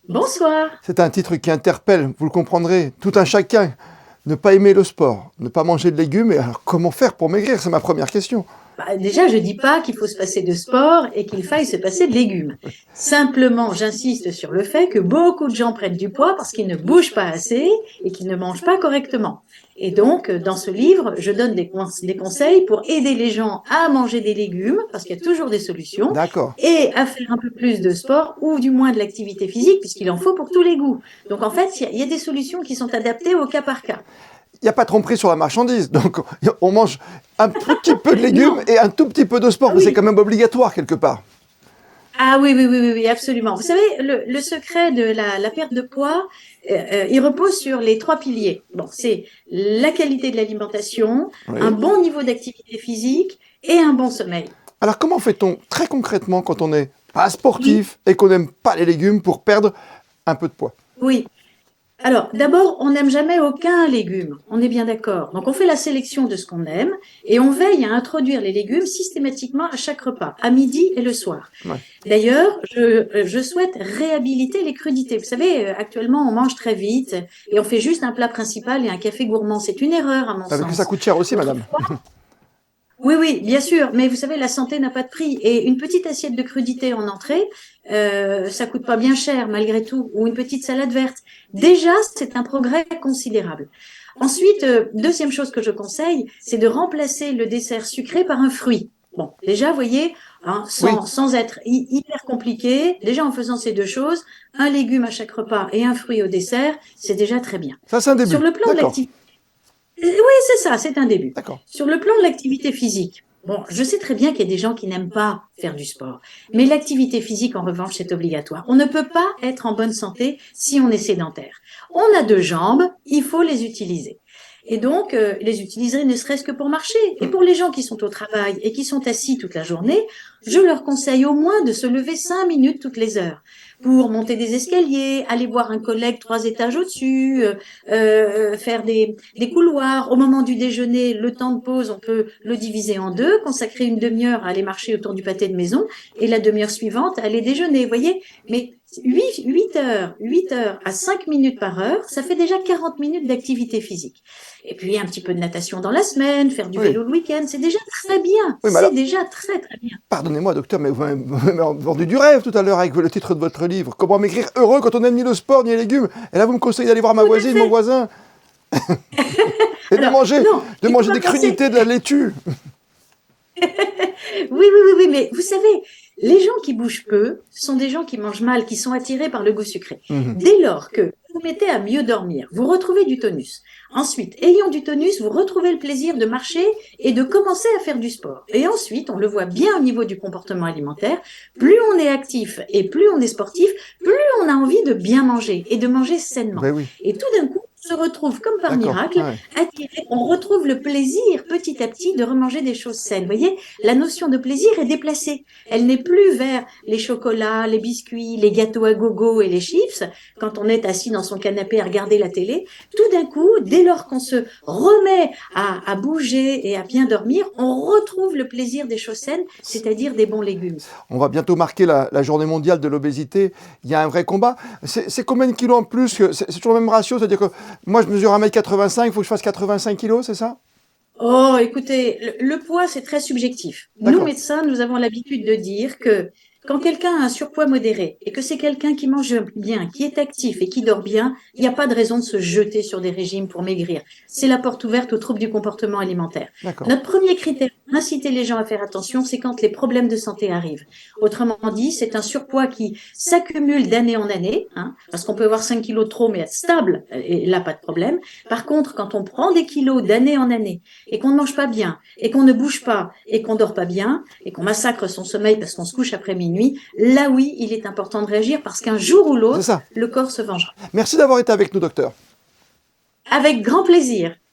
Bonsoir. C'est un titre qui interpelle, vous le comprendrez, tout un chacun. Ne pas aimer le sport, ne pas manger de légumes, et alors comment faire pour maigrir? C'est ma première question. Déjà, je ne dis pas qu'il faut se passer de sport et qu'il faille se passer de légumes. Simplement, j'insiste sur le fait que beaucoup de gens prennent du poids parce qu'ils ne bougent pas assez et qu'ils ne mangent pas correctement. Et donc, dans ce livre, je donne des conseils pour aider les gens à manger des légumes, parce qu'il y a toujours des solutions, D'accord. et à faire un peu plus de sport ou du moins de l'activité physique, puisqu'il en faut pour tous les goûts. Donc, en fait, il y a des solutions qui sont adaptées au cas par cas. Il n'y a pas de tromperie sur la marchandise, donc on mange un tout petit peu de légumes Non, et un tout petit peu de sport, ah mais c'est oui. quand même obligatoire quelque part. Ah oui, oui, oui, oui, oui, absolument. Vous savez, le secret de la perte de poids, il repose sur les trois piliers. Bon, c'est la qualité de l'alimentation, un Oui. bon niveau d'activité physique et un bon sommeil. Alors comment fait-on très concrètement quand on n'est pas Oui, sportif et qu'on n'aime pas les légumes pour perdre un peu de poids? oui. Alors, d'abord, on n'aime jamais aucun légume, on est bien d'accord. Donc, on fait la sélection de ce qu'on aime et on veille à introduire les légumes systématiquement à chaque repas, à midi et le soir. Ouais. D'ailleurs, je souhaite réhabiliter les crudités. Vous savez, actuellement, on mange très vite et on fait juste un plat principal et un café gourmand. C'est une erreur, à mon Parce que ça sens. coûte cher aussi, madame. Autrefois, oui, oui, bien sûr, mais vous savez, la santé n'a pas de prix. Et une petite assiette de crudités en entrée, ça coûte pas bien cher malgré tout, ou une petite salade verte. Déjà, c'est un progrès considérable. Ensuite, deuxième chose que je conseille, c'est de remplacer le dessert sucré par un fruit. Bon, déjà, vous voyez, hein, Oui, sans être hyper compliqué, déjà en faisant ces deux choses, un légume à chaque repas et un fruit au dessert, c'est déjà très bien. ça c'est un Sur début. le plan de D'accord, l'activité, oui, c'est ça, c'est un début. d'accord. Sur le plan de l'activité physique, bon, je sais très bien qu'il y a des gens qui n'aiment pas faire du sport, mais l'activité physique, en revanche, c'est obligatoire. On ne peut pas être en bonne santé si on est sédentaire. On a deux jambes, il faut les utiliser. Et donc, les utiliser ne serait-ce que pour marcher. Et pour les gens qui sont au travail et qui sont assis toute la journée, je leur conseille au moins de se lever 5 minutes toutes les heures pour monter des escaliers, aller voir un collègue 3 étages au-dessus, faire des couloirs. Au moment du déjeuner, le temps de pause, on peut le diviser en deux, consacrer une demi-heure à aller marcher autour du pâté de maison et la demi-heure suivante à aller déjeuner. Vous voyez, mais 8 heures à 5 minutes par heure, ça fait déjà 40 minutes d'activité physique. Et puis un petit peu de natation dans la semaine, faire du Oui, vélo le week-end, c'est déjà très bien. oui, mais C'est alors, déjà très très bien. pardonnez-moi, docteur, mais vous m'avez vendu du rêve tout à l'heure avec le titre de votre livre. Comment maigrir heureux quand on n'aime ni le sport ni les légumes? Et là, vous me conseillez d'aller voir ma Tout à voisine, mon fait. voisin, et Alors, non, de il ne faut manger pas des penser. crudités, de la laitue. Oui, oui, oui, oui, mais vous savez, les gens qui bougent peu sont des gens qui mangent mal, qui sont attirés par le goût sucré. Mhm. Dès lors que vous mettez à mieux dormir, vous retrouvez du tonus. Ensuite, ayant du tonus, vous retrouvez le plaisir de marcher et de commencer à faire du sport. Et ensuite, on le voit bien au niveau du comportement alimentaire, plus on est actif et plus on est sportif, plus on a envie de bien manger et de manger sainement. Ben oui, Et tout d'un coup, on se retrouve comme par d'accord. miracle Ouais. attiré, on retrouve le plaisir petit à petit de remanger des choses saines. Vous voyez, la notion de plaisir est déplacée. Elle n'est plus vers les chocolats, les biscuits, les gâteaux à gogo et les chips, quand on est assis dans son canapé à regarder la télé. Tout d'un coup, dès lors qu'on se remet à bouger et à bien dormir, on retrouve le plaisir des choses saines, c'est-à-dire des bons légumes. On va bientôt marquer la journée mondiale de l'obésité. Il y a un vrai combat. C'est combien de kilos en plus c'est toujours le même ratio, c'est-à-dire que moi je mesure 1,85 m, il faut que je fasse 85 kilos, c'est ça? Oh, écoutez, le poids, c'est très subjectif. Nous, D'accord. médecins, nous avons l'habitude de dire que quand quelqu'un a un surpoids modéré et que c'est quelqu'un qui mange bien, qui est actif et qui dort bien, il n'y a pas de raison de se jeter sur des régimes pour maigrir. C'est la porte ouverte aux troubles du comportement alimentaire. D'accord. Notre premier critère pour inciter les gens à faire attention, c'est quand les problèmes de santé arrivent. Autrement dit, c'est un surpoids qui s'accumule d'année en année, hein, parce qu'on peut avoir 5 kilos de trop mais être stable, et là, pas de problème. Par contre, quand on prend des kilos d'année en année, et qu'on ne mange pas bien, et qu'on ne bouge pas, et qu'on dort pas bien, et qu'on massacre son sommeil parce qu'on se couche après minuit, là oui, il est important de réagir parce qu'un jour ou C'est l'autre, ça. le corps se vengera. Merci d'avoir été avec nous, docteur. Avec grand plaisir.